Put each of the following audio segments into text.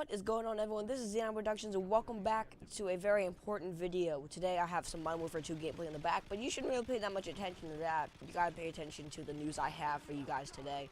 What is going on, everyone? This is XexonProductions, and welcome back to a very important video. Today I have some Modern Warfare 2 gameplay in the back, but you shouldn't really pay that much attention to that. You gotta pay attention to the news I have for you guys today.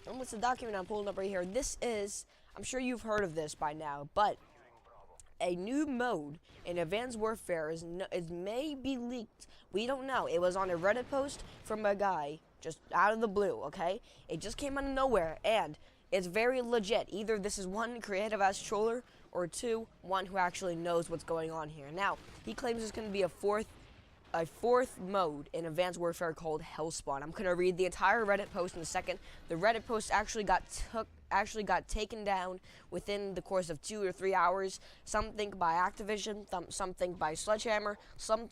And what's the document I'm pulling up right here? This is, I'm sure you've heard of this by now, but a new mode in Advanced Warfare is may be leaked. We don't know. It was on a Reddit post from a guy just out of the blue, okay? It just came out of nowhere, and it's very legit. Either this is one creative-ass troller, or two, one who actually knows what's going on here. Now, he claims there's going to be a fourth mode in Advanced Warfare called Hellspawn. I'm going to read the entire Reddit post in a second. The Reddit post actually got taken down within the course of 2 or 3 hours. Some think by Activision, some think by Sledgehammer, some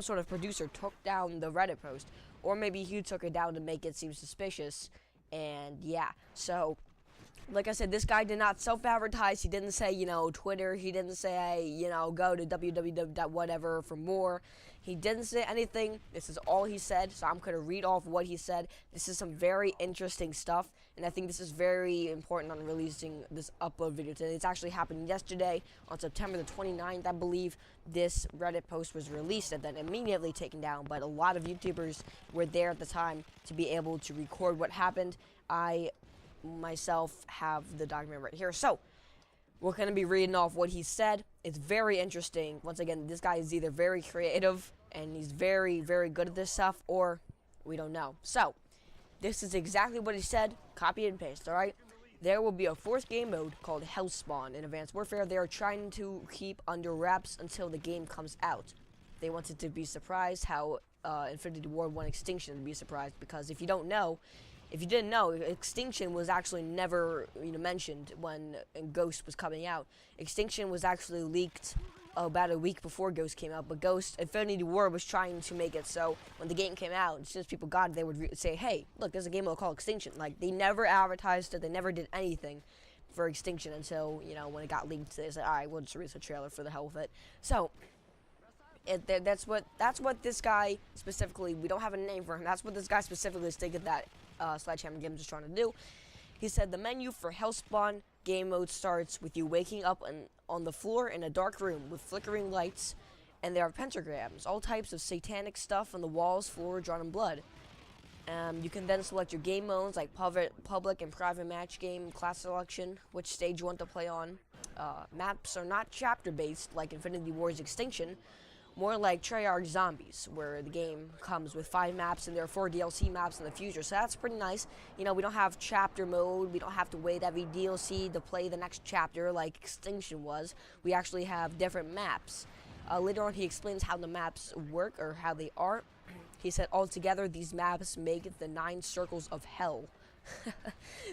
sort of producer took down the Reddit post, or maybe he took it down to make it seem suspicious. And yeah, so like I said, this guy did not self-advertise. He didn't say, Twitter. He didn't say, go to www.whatever for more. He didn't say anything. This is all he said, so I'm going to read off what he said. This is some very interesting stuff, and I think this is very important on releasing this upload video today. It's actually happened yesterday on September the 29th, I believe. This Reddit post was released and then immediately taken down, but a lot of YouTubers were there at the time to be able to record what happened. I myself have the document right here, so we're going to be reading off what he said. It's very interesting. Once again, this guy is either very creative and he's very, very good at this stuff, or we don't know. So this is exactly what he said. Copy and paste. All right, there will be a fourth game mode called Hellspawn in Advanced Warfare. They are trying to keep under wraps until the game comes out. They wanted to be surprised how Infinity Ward 1 Extinction would be surprised, because if you didn't know, Extinction was actually never mentioned when Ghost was coming out. Extinction was actually leaked about a week before Ghost came out, but Infinity Ward was trying to make it so when the game came out, as soon as people got it, they would say, hey, look, there's a game mode called Extinction. Like, they never advertised it, they never did anything for Extinction until, when it got leaked, they said, alright, we'll just release a trailer for the hell with it. So that's what this guy specifically, we don't have a name for him, that's what this guy specifically stated that Sledgehammer Games is trying to do. He said the menu for Hellspawn game mode starts with you waking up on the floor in a dark room with flickering lights, and there are pentagrams, all types of satanic stuff on the walls, floor, drawn in blood. You can then select your game modes like public and private match game, class selection, which stage you want to play on. Maps are not chapter based like Infinity Ward's Extinction, more like Treyarch Zombies, where the game comes with 5 maps and there are 4 DLC maps in the future, so that's pretty nice. We don't have chapter mode, we don't have to wait every DLC to play the next chapter like Extinction was. We actually have different maps. Later on he explains how the maps work, or how they are. He said altogether these maps make the 9 circles of hell.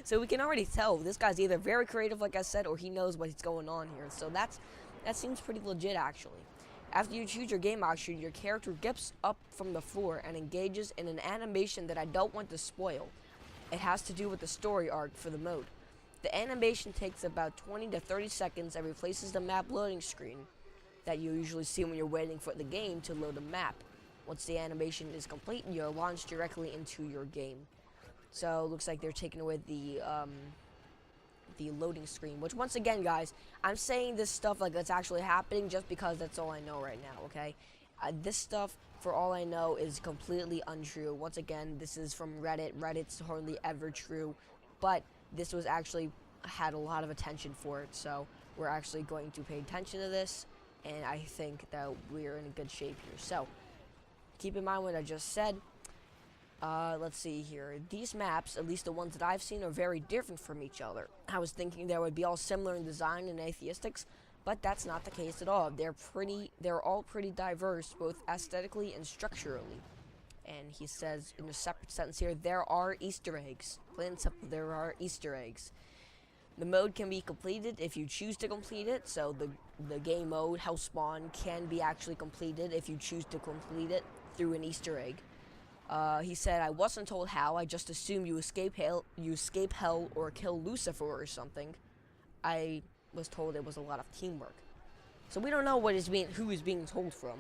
So we can already tell this guy's either very creative, like I said, or he knows what's going on here. So that seems pretty legit, actually. After you choose your game option, your character gets up from the floor and engages in an animation that I don't want to spoil. It has to do with the story arc for the mode. The animation takes about 20 to 30 seconds and replaces the map loading screen that you usually see when you're waiting for the game to load a map. Once the animation is complete, you're launched directly into your game. So it looks like they're taking away the loading screen, which, once again, guys, I'm saying this stuff like that's actually happening just because that's all I know right now, okay? This stuff, for all I know, is completely untrue. Once again, this is from Reddit. Reddit's hardly ever true, but this was actually had a lot of attention for it, so we're actually going to pay attention to this, and I think that we're in a good shape here. So keep in mind what I just said. Let's see here. These maps, at least the ones that I've seen, are very different from each other. I was thinking they would be all similar in design and atheistics, but that's not the case at all. They're all pretty diverse, both aesthetically and structurally. And he says in a separate sentence here, there are Easter eggs. Plain and simple, there are Easter eggs. The mode can be completed if you choose to complete it, so the game mode, Hellspawn, can be actually completed if you choose to complete it through an Easter egg. He said, I wasn't told how, I just assumed you escape hell or kill Lucifer or something. I was told it was a lot of teamwork. So we don't know who is being told from.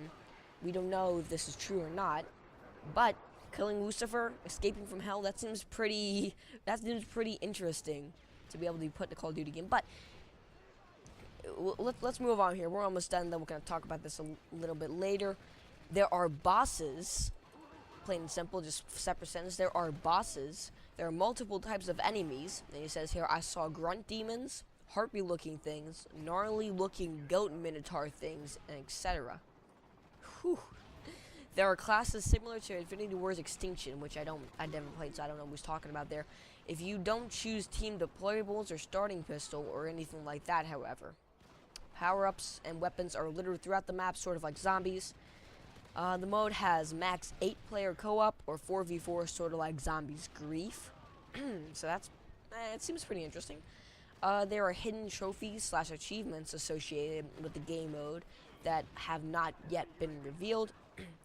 We don't know if this is true or not, but killing Lucifer, escaping from hell, that seems pretty interesting to be able to put in the Call of Duty game. But let's move on here. We're almost done. Then we're gonna talk about this a little bit later. There are bosses. Plain and simple, just separate sentence. There are bosses. There are multiple types of enemies. And he says here, I saw grunt demons, harpy-looking things, gnarly-looking goat minotaur things, and etc. Whew. There are classes similar to Infinity War's Extinction, which I never played, so I don't know what he's talking about there. If you don't choose team deployables or starting pistol or anything like that, however. Power-ups and weapons are littered throughout the map, sort of like zombies. The mode has max 8-player co-op or 4v4, sort of like Zombies Grief. So that's, it seems pretty interesting. There are hidden trophies / achievements associated with the game mode that have not yet been revealed.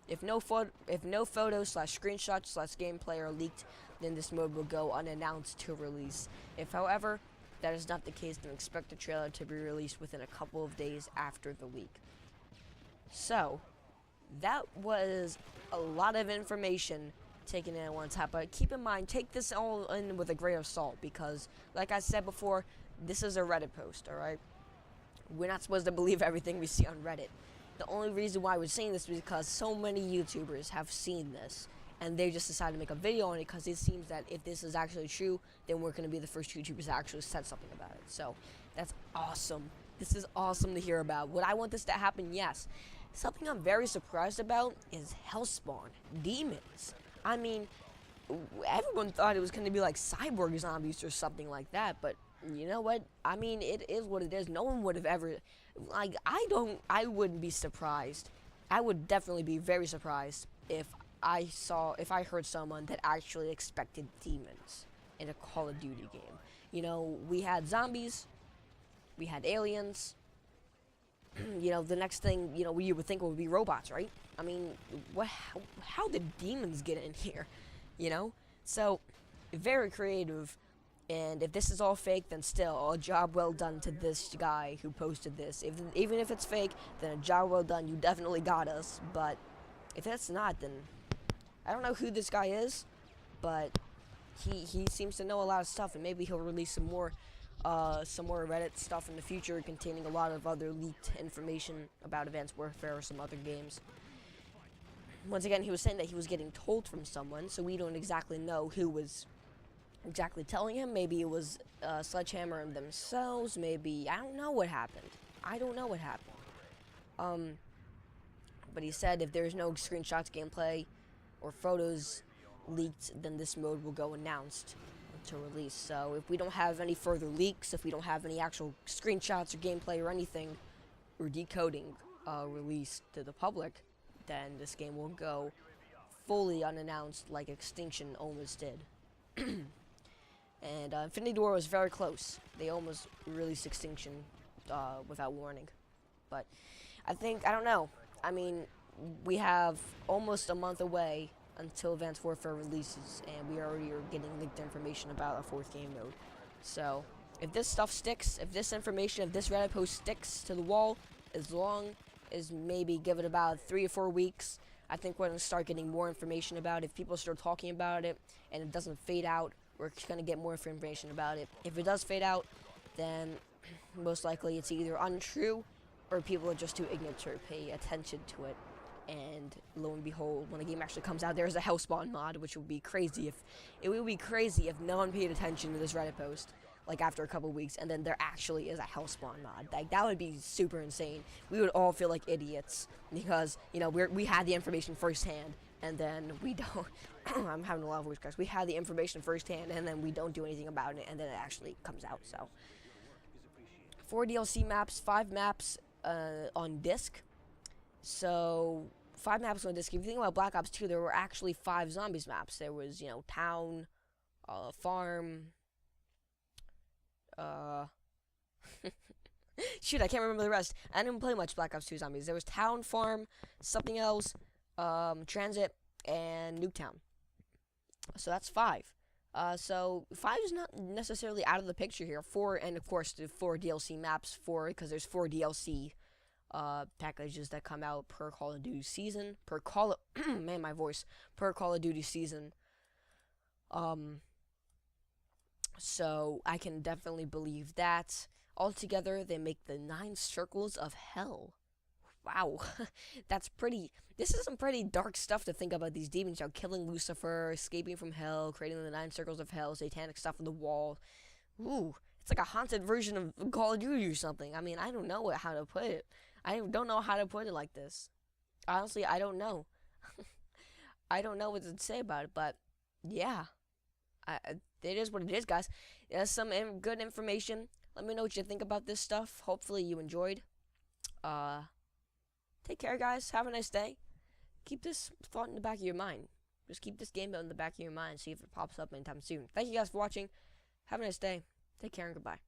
If no photos / screenshots / gameplay are leaked, then this mode will go unannounced to release. If, however, that is not the case, then expect the trailer to be released within a couple of days after the leak. So, that was a lot of information taken in at one time, but keep in mind, take this all in with a grain of salt, because, like I said before, this is a Reddit post, alright? We're not supposed to believe everything we see on Reddit. The only reason why we're saying this is because so many YouTubers have seen this, and they just decided to make a video on it, because it seems that if this is actually true, then we're going to be the first YouTubers to actually said something about it. So, that's awesome. This is awesome to hear about. Would I want this to happen? Yes. Something I'm very surprised about is Hellspawn. Demons. I mean, everyone thought it was going to be like cyborg zombies or something like that, but you know what? I mean, it is what it is. No one would have ever, like, I wouldn't be surprised. I would definitely be very surprised if I heard someone that actually expected demons in a Call of Duty game. You know, we had zombies, we had aliens. You know, the next thing, you know, you would think would be robots, right? I mean, how did demons get in here? You know? So, very creative. And if this is all fake, then still, a job well done to this guy who posted this. Even if it's fake, then a job well done. You definitely got us. But if it's not, then I don't know who this guy is. But he seems to know a lot of stuff, and maybe he'll release some more Reddit stuff in the future containing a lot of other leaked information about Advanced Warfare or some other games. Once again, he was saying that he was getting told from someone, so we don't exactly know who was exactly telling him. Maybe it was Sledgehammer themselves, maybe, I don't know what happened. But he said if there's no screenshots, gameplay, or photos leaked, then this mode will go announced to release. So if we don't have any further leaks, if we don't have any actual screenshots or gameplay or anything or decoding released to the public, then this game will go fully unannounced like Extinction almost did. And Infinity War was very close. They almost released Extinction without warning. But I don't know. I mean, we have almost a month away until Advanced Warfare releases, and we already are getting leaked information about a 4th game mode. So, if this stuff sticks, if this Reddit post sticks to the wall, as long as maybe give it about 3 or 4 weeks, I think we're going to start getting more information about it. If people start talking about it, and it doesn't fade out, we're going to get more information about it. If it does fade out, then most likely it's either untrue, or people are just too ignorant to pay attention to it. And lo and behold, when the game actually comes out, there's a Hellspawn mod, which would be crazy if no one paid attention to this Reddit post, like after a couple weeks, and then there actually is a Hellspawn mod. Like, that would be super insane. We would all feel like idiots because, you know, we had the information firsthand, and then we don't. I'm having a lot of voice cracks. We had the information firsthand, and then we don't do anything about it, and then it actually comes out. So, 4 DLC maps, 5 maps on disc. So 5 maps on disc. If you think about Black Ops 2, there were actually 5 zombies maps. There was, you know, town, farm, shoot, I can't remember the rest. I didn't play much Black Ops 2 zombies. There was town, farm, something else, transit, and Nuketown. So that's 5. So 5 is not necessarily out of the picture here. 4, and of course the 4 DLC maps, because there's 4 DLC packages that come out per Call of Duty season, per Call of Duty season. So I can definitely believe that. Altogether, they make the 9 circles of hell. Wow, that's pretty. This is some pretty dark stuff to think about. These demons, killing Lucifer, escaping from hell, creating the 9 circles of hell, satanic stuff on the wall. Ooh, it's like a haunted version of Call of Duty or something. I mean, I don't know how to put it. I don't know how to put it like this. Honestly, I don't know. I don't know what to say about it, but yeah, it is what it is, guys. There's some good information. Let me know what you think about this stuff. Hopefully you enjoyed. Take care, guys. Have a nice day. Keep this thought in the back of your mind. Just keep this game in the back of your mind. See if it pops up anytime soon. Thank you guys for watching. Have a nice day. Take care and goodbye.